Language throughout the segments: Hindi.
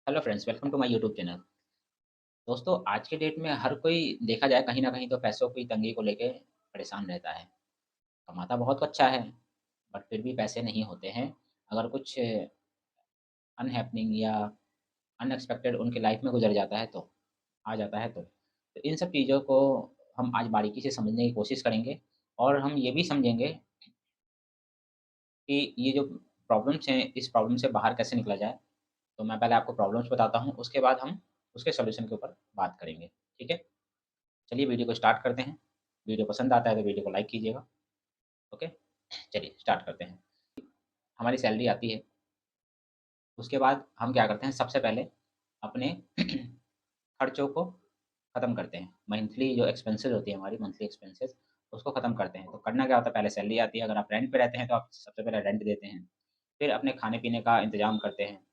Hello friends, welcome to my YouTube channel. दोस्तों, आज के डेट में हर कोई देखा जाए कहीं न कहीं तो पैसों की तंगी को लेके परेशान रहता है। कमाता बहुत अच्छा है, बट फिर भी पैसे नहीं होते हैं। अगर कुछ अनहैपनिंग या अनएक्सपेक्टेड उनकी लाइफ में गुज़र जाता है तो, आ जाता है तो। तो इन सब चीज़ों को हम आज बारीकी से समझने की कोशिश करेंगे और हम ये भी समझेंगे कि ये जो प्रॉब्लम्स हैं, इस प्रॉब्लम से बाहर कैसे निकला जाए। तो मैं पहले आपको प्रॉब्लम्स बताता हूँ, उसके बाद हम उसके सॉल्यूशन के ऊपर बात करेंगे। ठीक है? चलिए वीडियो को स्टार्ट करते हैं। वीडियो पसंद आता है तो वीडियो को लाइक कीजिएगा। ओके? चलिए स्टार्ट करते हैं। हमारी सैलरी आती है, उसके बाद हम क्या करते हैं सबसे पहले अपने खर्चों को ख़त्म करते हैं। मंथली जो एक्सपेंसेस होती है हमारी मंथली एक्सपेंसेस उसको ख़त्म करते हैं। तो करना क्या होता है पहले सैलरी आती है, अगर आप रेंट पे रहते हैं तो आप सबसे पहले रेंट देते हैं। फिर अपने खाने-पीने का इंतज़ाम करते हैं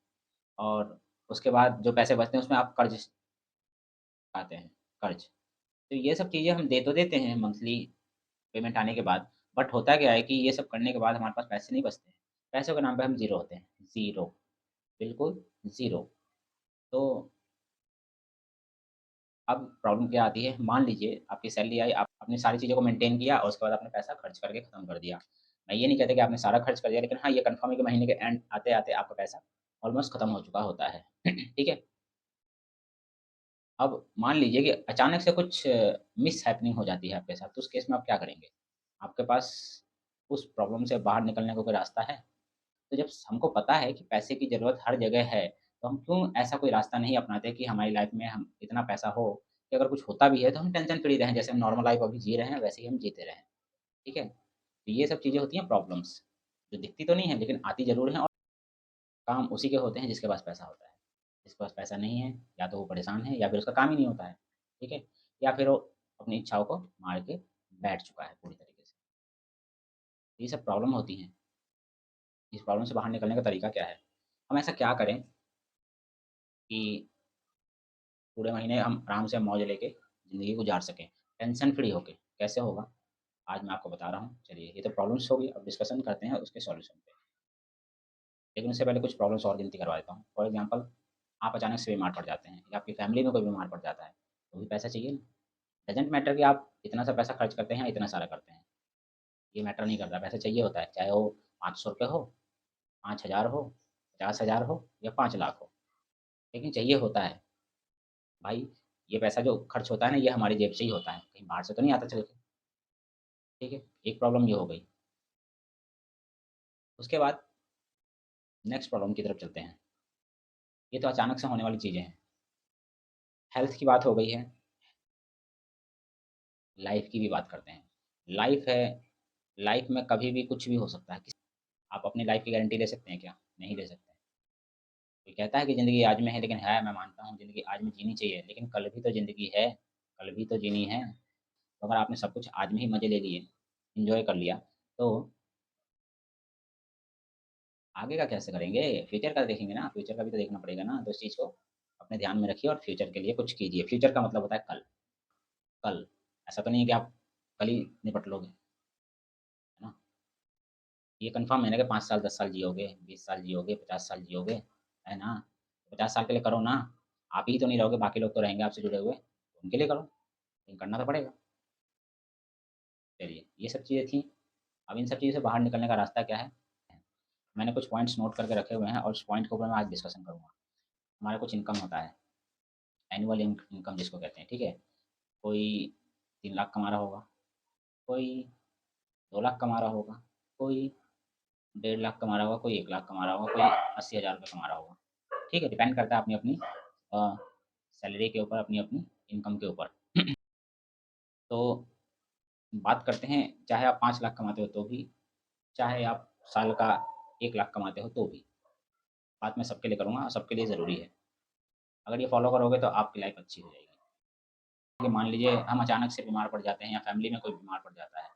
और उसके बाद जो पैसे बचते हैं उसमें आप कर्ज़ चुकाते हैं, कर्ज़। तो ये सब चीज़ें हम दे तो देते हैं मंथली पेमेंट आने के बाद, बट होता क्या है कि ये सब करने के बाद हमारे पास पैसे नहीं बचते हैं। पैसों के नाम पे हम ज़ीरो होते हैं, ज़ीरो, बिल्कुल ज़ीरो। तो अब प्रॉब्लम क्या आती है, मान लीजिए आपकी सैलरी आई, आपने सारी चीज़ों को मेंटेन किया और उसके बाद आपने पैसा खर्च करके खत्म कर दिया। मैं ये नहीं कहता कि आपने सारा खर्च कर दिया, लेकिन हाँ, ये कन्फर्म है कि महीने के एंड आते-आते आपका पैसा ऑलमोस्ट खत्म हो चुका होता है। ठीक है? अब मान लीजिए कि अचानक से कुछ मिसहैपनिंग हो जाती है आपके साथ, तो उस केस में आप क्या करेंगे? आपके पास उस प्रॉब्लम से बाहर निकलने का कोई रास्ता है? तो जब हमको पता है कि पैसे की ज़रूरत हर जगह है, तो हम क्यों ऐसा कोई रास्ता नहीं अपनाते कि हमारी लाइफ़ में हम इतना पैसा हो कि अगर कुछ होता भी है तो हम टेंशन फ्री रहें, जैसे हम नॉर्मल लाइफ़ अभी जी रहे हैं वैसे ही हम जीते रहें, ठीक है? तो ये सब चीज़ें होती हैं प्रॉब्लम्स, जो दिखती तो नहीं है लेकिन आती ज़रूर हैं और काम उसी के होते हैं जिसके पास पैसा होता है। जिसके पास पैसा नहीं है, या तो वो परेशान है या फिर उसका काम ही नहीं होता है, ठीक है? या फिर वो अपनी इच्छाओं को मार के बैठ चुका है पूरी तरीके से। ये सब प्रॉब्लम होती हैं, इस प्रॉब्लम से बाहर निकलने का तरीका क्या है? हम ऐसा क्या करें कि पूरे महीने हम आराम से मौज लेके ज़िंदगी गुज़ार सकें, टेंशन फ्री होके। कैसे होगा? आज मैं आपको बता रहा हूँ। चलिए, ये तो प्रॉब्लम्स हो गई, अब डिस्कशन करते हैं उसके सॉल्यूशन पे। लेकिन उससे पहले कुछ प्रॉब्लम्स और गिनती करवा देता हूँ। फॉर एग्ज़ाम्पल आप अचानक से बीमार पड़ जाते हैं या आपकी फैमिली में कोई बीमार पड़ जाता है, तो भी पैसा चाहिए ना। डज़न्ट मैटर कि आप इतना सा पैसा खर्च करते हैं या इतना सारा करते हैं, ये मैटर नहीं करता, पैसा चाहिए होता है। चाहे वो ₹500 हो, 5,000 हो, 50,000 हो या 5 लाख हो, लेकिन चाहिए होता है। भाई, ये पैसा जो खर्च होता है ना, ये हमारी जेब से ही होता है, कहीं बाहर से तो नहीं आता चल के। ठीक है? एक प्रॉब्लम ये हो गई। उसके बाद नेक्स्ट प्रॉब्लम की तरफ चलते हैं। ये तो अचानक से होने वाली चीज़ें हैं। हेल्थ की बात हो गई है, लाइफ़ की भी बात करते हैं। लाइफ़ है, लाइफ़ में कभी भी कुछ भी हो सकता है। आप अपनी लाइफ़ की गारंटी ले सकते हैं क्या? नहीं ले सकते। कोई कहता है कि ज़िंदगी आज में है, लेकिन है, मैं मानता हूँ ज़िंदगी आज में जीनी चाहिए, लेकिन कल भी तो ज़िंदगी है, कल भी तो जीनी है। तो अगर आपने सब कुछ आज में ही मज़े ले लिए, एन्जॉय कर लिया, तो आगे का कैसे करेंगे? फ्यूचर का देखेंगे ना, फ्यूचर का भी तो देखना पड़ेगा ना, तो इस चीज़ को अपने ध्यान में रखिए और फ्यूचर के लिए कुछ कीजिए। फ्यूचर का मतलब होता है कल, कल। ऐसा तो नहीं है कि आप कल ही निपट लोगे, है ना? ये कन्फर्म है ना कि 5 साल, 10 साल जियोगे, 20 साल जियोगे, 50 साल जियोगे, है ना? 50 साल के लिए करो ना, आप ही तो नहीं रहोगे, बाकी लोग तो रहेंगे आपसे जुड़े हुए, उनके लिए करो, लेकिन करना तो पड़ेगा। चलिए, ये सब चीज़ें थी। अब इन सब चीज़ों से बाहर निकलने का रास्ता क्या है? मैंने कुछ पॉइंट्स नोट करके रखे हुए हैं और उस पॉइंट के ऊपर मैं आज डिस्कशन करूँगा। हमारा कुछ इनकम होता है, एनुअल इनकम जिसको कहते हैं, ठीक है? कोई 3 लाख कमा रहा होगा, कोई 2 लाख कमा रहा होगा, कोई 1.5 लाख कमा रहा होगा, कोई 1 लाख कमा रहा होगा, कोई 80,000 रुपए कमा रहा होगा। ठीक है? डिपेंड करता है अपनी-अपनी अ, सैलरी के ऊपर, अपनी-अपनी इनकम के ऊपर। तो बात करते हैं, चाहे आप 5 लाख कमाते हो तो भी, चाहे आप साल का 1 लाख कमाते हो तो भी। बात मैं सबके लिए करूँगा और सबके लिए ज़रूरी है। अगर ये फ़ॉलो करोगे तो आपकी लाइफ़ अच्छी हो जाएगी। कि मान लीजिए हम अचानक से बीमार पड़ जाते हैं या फैमिली में कोई बीमार पड़ जाता है,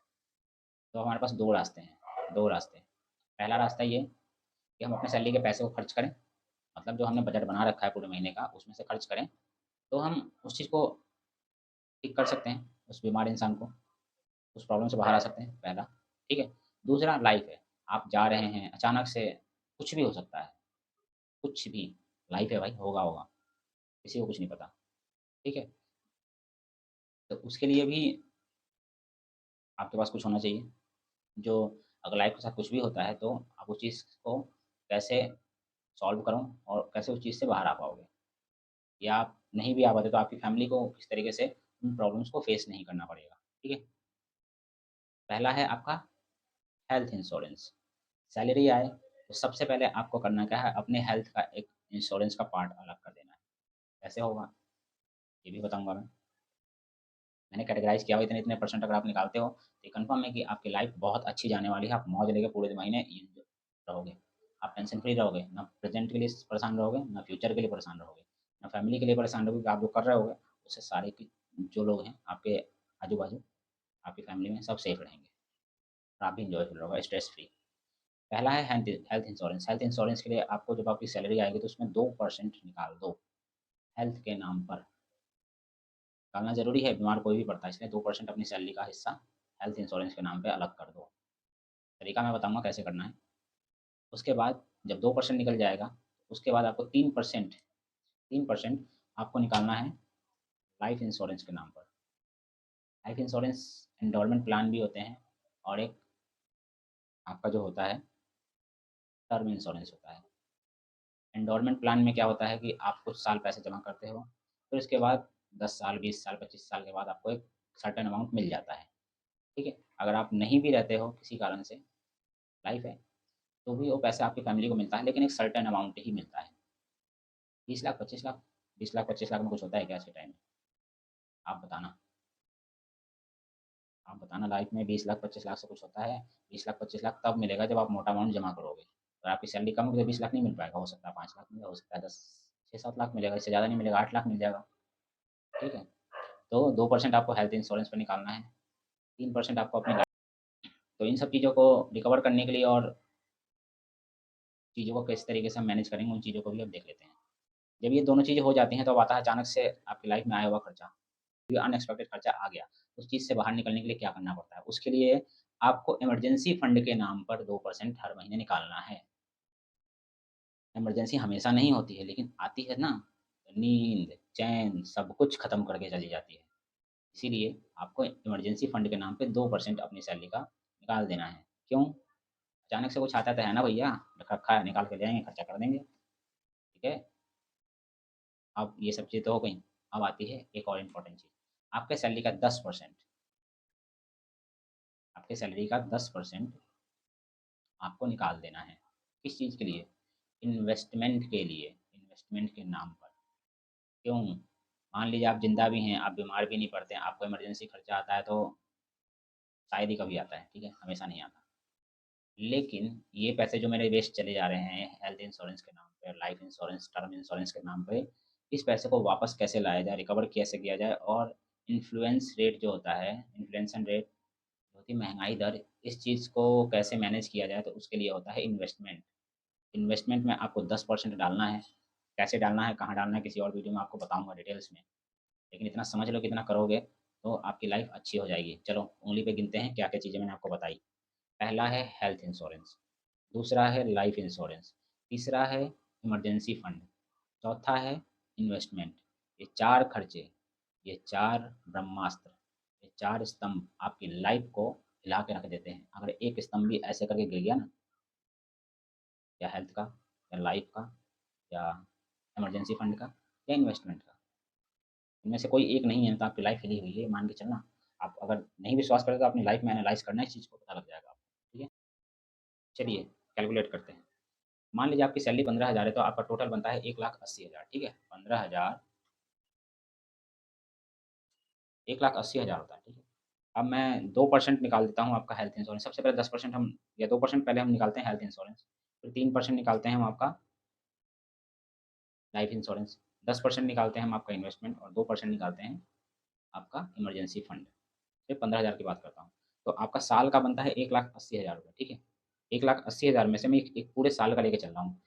तो हमारे पास 2 रास्ते हैं, 2 रास्ते। पहला रास्ता ये कि हम अपने सैलरी के पैसे को खर्च करें, मतलब जो हमने बजट बना रखा है पूरे महीने का, उसमें से खर्च करें, तो हम उस चीज़ को ठीक कर सकते हैं, उस बीमार इंसान को, उस प्रॉब्लम से बाहर आ सकते हैं, पहला, ठीक है? दूसरा लाइफ़ है, आप जा रहे हैं, अचानक से कुछ भी हो सकता है, कुछ भी। लाइफ है भाई, होगा होगा, किसी को कुछ नहीं पता। ठीक है, तो उसके लिए भी आपके पास कुछ होना चाहिए, जो अगर लाइफ के साथ कुछ भी होता है तो आप उस चीज़ को कैसे सॉल्व करो और कैसे उस चीज़ से बाहर आ पाओगे, या आप नहीं भी आ पाते तो आपकी फैमिली को किस तरीके से उन प्रॉब्लम्स को फेस नहीं करना पड़ेगा। ठीक है, पहला है आपका हेल्थ इंश्योरेंस। सैलरी आए तो सबसे पहले आपको करना क्या है, अपने हेल्थ का एक इंश्योरेंस का पार्ट अलग कर देना है। कैसे होगा ये भी बताऊंगा मैं। मैंने कैटेगराइज किया हुआ इतने इतने परसेंट अगर आप निकालते हो तो ये कंफर्म है कि आपकी लाइफ बहुत अच्छी जाने वाली है, आप मौज लेके पूरे महीने रहोगे, आप टेंशन फ्री रहोगे, ना प्रेजेंट के लिए परेशान रहोगे, ना फ्यूचर के लिए परेशान रहोगे, ना फैमिली के लिए परेशान रहोगे कि आप जो कर रहे होगे उससे सारे की जो लोग हैं आपके आजू बाजू, आपकी फैमिली में सब सेफ रहेंगे और आप भी इंजॉय कर रहोगे स्ट्रेस फ्री। पहला है health health insurance. Health insurance के लिए आपको जब आपकी सैलरी आएगी तो उसमें 2% निकाल दो, हेल्थ के नाम पर निकालना ज़रूरी है, बीमार कोई भी पड़ता है, इसलिए 2% अपनी सैलरी का हिस्सा हेल्थ इंश्योरेंस के नाम पे अलग कर दो। तरीका मैं बताऊंगा कैसे करना है। उसके बाद जब 2% निकल जाएगा, उसके बाद आपको 3% आपको निकालना है लाइफ इंश्योरेंस के नाम पर। लाइफ इंश्योरेंस एंडोलमेंट प्लान भी होते हैं, और एक आपका जो होता है टर्म इंश्योरेंस होता है। एंडोलमेंट प्लान में क्या होता है कि आप कुछ साल पैसे जमा करते हो, फिर उसके बाद 10 साल 20 साल 25 साल के बाद आपको एक सर्टेन अमाउंट मिल जाता है। ठीक है, अगर आप नहीं भी रहते हो किसी कारण से, लाइफ है, तो भी वो पैसा आपकी फैमिली को मिलता है, लेकिन एक सर्टेन अमाउंट ही मिलता है। 20 लाख 25 लाख, 20 लाख 25 लाख में कुछ होता है क्या ऐसे टाइम में? आप बताना, आप बताना, लाइफ में 20 लाख 25 लाख से कुछ होता है? 20 लाख 25 लाख तब मिलेगा जब आप मोटा अमाउंट जमा करोगे। अगर आपकी सैलरी कम होगी तो 20 लाख नहीं मिल पाएगा, हो सकता है 5 लाख मिलेगा, हो सकता है 10 6 7 लाख मिलेगा, इससे ज़्यादा नहीं मिलेगा, 8 लाख मिल जाएगा। ठीक है, तो 2% आपको हेल्थ इंश्योरेंस पर निकालना है, 3% आपको अपनी लाइफ। तो इन सब चीज़ों को रिकवर करने के लिए और चीज़ों को किस तरीके से हम मैनेज करेंगे, उन चीज़ों को भी अब देख लेते हैं। जब ये दोनों चीज़ें हो जाती हैं तो अब आता है अचानक से आपकी लाइफ में आया हुआ खर्चा, कोई अनएक्सपेक्टेड खर्चा आ गया, उस चीज़ से बाहर निकलने के लिए क्या करना पड़ता है? उसके लिए आपको इमरजेंसी फंड के नाम पर 2% हर महीने निकालना है। इमरजेंसी हमेशा नहीं होती है, लेकिन आती है ना, तो नींद, चैन सब कुछ खत्म करके चली जाती है। इसीलिए आपको इमरजेंसी फंड के नाम पे 2% अपनी सैलरी का निकाल देना है। क्यों? अचानक से कुछ आता तो है ना भैया, रख रखा है, निकाल के ले आएँगे, खर्चा कर देंगे। ठीक है? अब ये सब चीज़ें तो हो गई। अब आती है एक और इम्पोर्टेंट चीज़, आपके सैलरी का 10%, आपके सैलरी का 10% आपको निकाल देना है। किस चीज़ के लिए? इन्वेस्टमेंट के लिए, इन्वेस्टमेंट के नाम पर। क्यों? मान लीजिए आप ज़िंदा भी हैं, आप बीमार भी नहीं पड़ते हैं, आपको इमरजेंसी खर्चा आता है तो शायद ही कभी आता है, ठीक है? हमेशा नहीं आता। लेकिन ये पैसे जो मेरे वेस्ट चले जा रहे हैं हेल्थ इंश्योरेंस के नाम पे, लाइफ इंश्योरेंस, टर्म इंश्योरेंस के नाम पे, इस पैसे को वापस कैसे लाया जाए, रिकवर कैसे किया जाए, और इन्फ्लुएंस रेट जो होता है, इन्फ्लेशन रेट होती है, महँगाई दर, इस चीज़ को कैसे मैनेज किया जाए, तो उसके लिए होता है इन्वेस्टमेंट। इन्वेस्टमेंट में आपको 10% डालना है। कैसे डालना है, कहाँ डालना है, किसी और वीडियो में आपको बताऊँगा डिटेल्स में। लेकिन इतना समझ लो कि इतना करोगे तो आपकी लाइफ अच्छी हो जाएगी। चलो उँगली पे गिनते हैं क्या-क्या चीज़ें मैंने आपको बताई। पहला है हेल्थ इंश्योरेंस, दूसरा है लाइफ इंश्योरेंस, तीसरा है इमरजेंसी फंड, चौथा है इन्वेस्टमेंट। ये 4 खर्चे, ये 4 ब्रह्मास्त्र, ये 4 स्तंभ आपकी लाइफ को हिला के रख देते हैं। अगर एक स्तंभ भी ऐसे करके गिर गया ना, या हेल्थ का, या लाइफ का, या इमरजेंसी फंड का, या इन्वेस्टमेंट का, इनमें से कोई एक नहीं है तो आपकी लाइफ हिली हुई है, मान के चलना। आप अगर नहीं विश्वास करें तो अपनी लाइफ में एनालाइज़ करना, इस चीज़ को पता लग जाएगा आपको। ठीक है? चलिए कैलकुलेट करते हैं। मान लीजिए आपकी सैलरी 15,000 है तो आपका टोटल बनता है 1,80,000। ठीक है? 15,000 1,80,000 होता है। ठीक है? अब मैं 2% निकाल देता हूँ आपका हेल्थ इंश्योरेंस। सबसे पहले 10% हम, या 2% पहले हम निकालते हैं हेल्थ इंश्योरेंस, फिर 3% निकालते हैं हम आपका लाइफ इंश्योरेंस, 10% निकालते हैं हम आपका इन्वेस्टमेंट, और 2% निकालते हैं आपका इमरजेंसी फंड। फिर 15,000 की बात करता हूँ। तो आपका साल का बनता है 1,80,000 रुपये। ठीक है? 1,80,000 में से मैं एक पूरे साल का लेके चल रहा हूँ।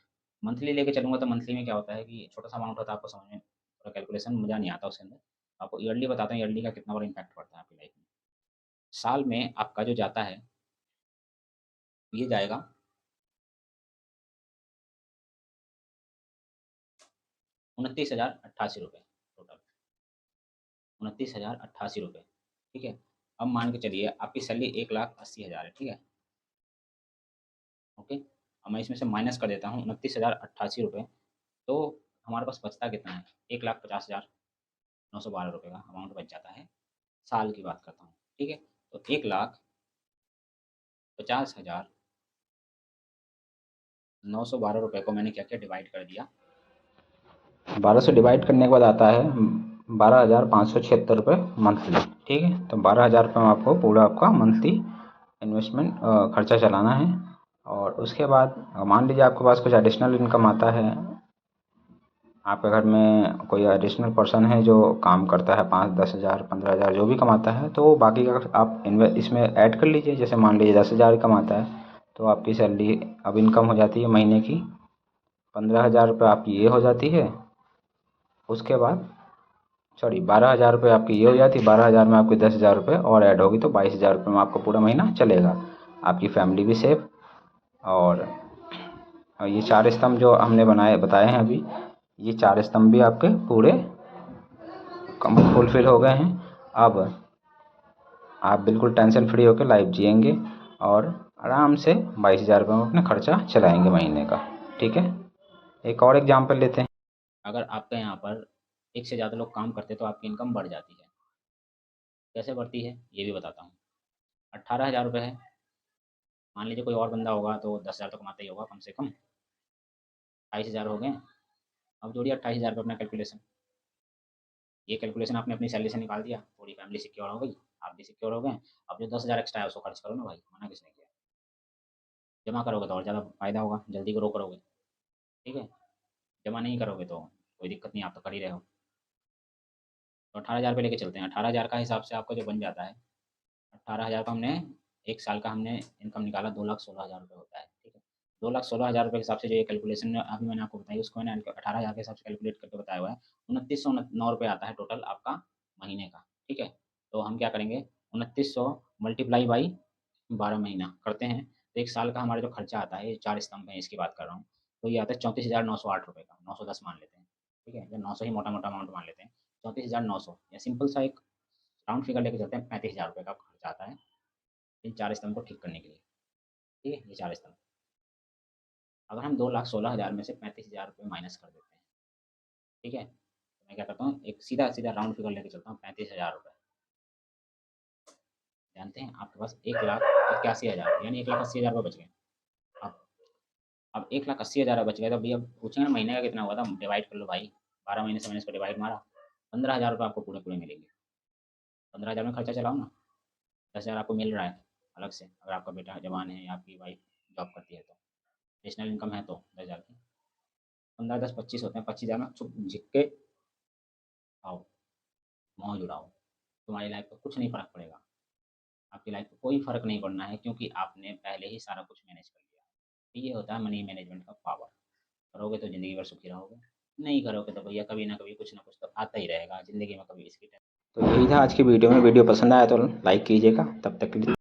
मंथली लेके चलूँगा तो मंथली में क्या होता है कि छोटा-सा अमाउंट होता है, आपको समझ में थोड़ा कैलकुलेशन मज़ा नहीं आता उसके अंदर। आपको ईयरली बताता हूँ, ईयरली का कितना बड़ा इम्पैक्ट पड़ता है आपकी लाइफ में। साल में आपका जो जाता है, ये जाएगा 29,088 रुपये टोटल, 29,088 रुपये। ठीक है, अब मान के चलिए आपकी सैलरी 1,80,000 है। ठीक है, ओके। अब मैं इसमें से माइनस कर देता हूँ 29,088 रुपये, तो हमारे पास बचता कितना है? 1,50,912 रुपये का अमाउंट बच जाता है। साल की बात करता हूँ। ठीक है, तो 1,50,912 रुपये को मैंने क्या किया, डिवाइड कर दिया। 12 से डिवाइड करने के बाद आता है 12,576 रुपये मंथली। ठीक है, तो 12,000 रुपये में आपको पूरा आपका मंथली इन्वेस्टमेंट खर्चा चलाना है। और उसके बाद मान लीजिए आपके पास कुछ एडिशनल इनकम आता है, आपके घर में कोई एडिशनल पर्सन है जो काम करता है 5-10 हज़ार 15,000 जो भी कमाता है, तो बाकी का आप इसमें ऐड कर लीजिए। जैसे मान लीजिए 10,000 कमाता है तो आपकी सैलरी अब इनकम हो जाती है महीने की 15,000 रुपये आपकी ये हो जाती है। उसके बाद 12,000 रुपये आपकी ये हो जाती है। 12,000 में आपके 10,000 रुपये और ऐड होगी तो 22,000 रुपये में आपको पूरा महीना चलेगा। आपकी फैमिली भी सेफ। और ये 4 स्तंभ जो हमने बताए हैं अभी, ये 4 स्तंभ भी आपके पूरे कम फुलफिल हो गए हैं। अब आप बिल्कुल टेंशन फ्री होकर लाइफ जिएंगे और आराम से 22,000 रुपये में अपना खर्चा चलाएंगे महीने का। ठीक है, एक और एग्जाम्पल लेते हैं। अगर आपके यहाँ पर एक से ज़्यादा लोग काम करते तो आपकी इनकम बढ़ जाती है। कैसे बढ़ती है ये भी बताता हूँ। 18,000 रुपये है, मान लीजिए कोई और बंदा होगा तो 10,000 तो कमाता ही होगा कम से कम। 28,000 हो गए। अब जोड़िए 28,000 रुपये अपना कैलकुलेशन। ये कैलकुलेशन आपने अपनी सैलरी से निकाल दिया, पूरी फैमिली सिक्योर हो गई, आप भी सिक्योर हो गए। अब जो 10,000 एक्स्ट्रा है उसको खर्च करो ना भाई, मना किसने किया। जमा करोगे तो और ज़्यादा फायदा होगा, जल्दी ग्रो करोगे। ठीक है, जमा नहीं करोगे तो कोई दिक्कत नहीं, आप तो कर ही रहे हो। तो 18,000 रुपये लेके चलते हैं। 18,000 का हिसाब से आपका जो बन जाता है, 18,000 का हमने एक साल का हमने इनकम निकाला, 2,16,000 रुपये होता है। ठीक है, 2,16,000 रुपये के हिसाब से जो ये कैलकुलेशन अभी मैंने आपको बताई उसको मैंने 18,000 के हिसाब से कैलकुलेट करके बताया हुआ है। 2,909 रुपये आता है टोटल आपका महीने का। ठीक है, तो हम क्या करेंगे, 2,900 मल्टीप्लाई बाई 12 महीना करते हैं तो एक साल का हमारा जो खर्चा आता है, ये 4 स्तंभ है इसकी बात कर रहा हूँ, तो ये आता है 34,908 रुपये का। 910 मान लेते हैं। ठीक है, या 900 ही मोटा मोटा अमाउंट मान लेते हैं। 34,900 या सिंपल सा एक राउंड फिगर लेके चलते हैं, 35,000 रुपये का खर्चा आता है इन 4 स्तंभ को ठीक करने के लिए। ठीक है, ये 4 स्तंभ। अगर हम 2,16,000 में से 35,000 रुपये माइनस कर देते हैं, ठीक है, तो मैं क्या करता हूँ, एक सीधा सीधा राउंड फिगर लेके चलता हूँ, 35,000 रुपये। जानते हैं आपके पास 1,81,000 यानी 1,80,000 रुपये बच गए। अब 1,80,000 बच गए तो भैया पूछेंगे ना महीने का कितना हुआ था, डिवाइड कर लो भाई। 12 महीने से मैंने इसको डिवाइड मारा, 15,000 रुपये आपको पूरे पूरे मिलेंगे। 15,000 में खर्चा चलाओ ना, 10,000 आपको मिल रहा है अलग से। अगर आपका बेटा जवान है या आपकी वाइफ जॉब करती है तो नेशनल इनकम है तो 10,000 की 15 10 25 होते हैं। 25,000 में चुप झिक के आओ, मौज उड़ाओ, तुम्हारी लाइफ को कुछ नहीं फ़र्क पड़ेगा। आपकी लाइफ को कोई फ़र्क नहीं पड़ना है क्योंकि आपने पहले ही सारा कुछ मैनेज कर लिया। तो ये होता है मनी मैनेजमेंट का पावर। करोगे तो ज़िंदगी भर सुखी रहोगे, नहीं करोगे तो भैया कभी ना कभी कुछ ना कुछ तो आता ही रहेगा ज़िंदगी में, कभी इसकी। तो यही था आज की वीडियो में। वीडियो पसंद आया तो लाइक कीजिएगा। तब तक के लिए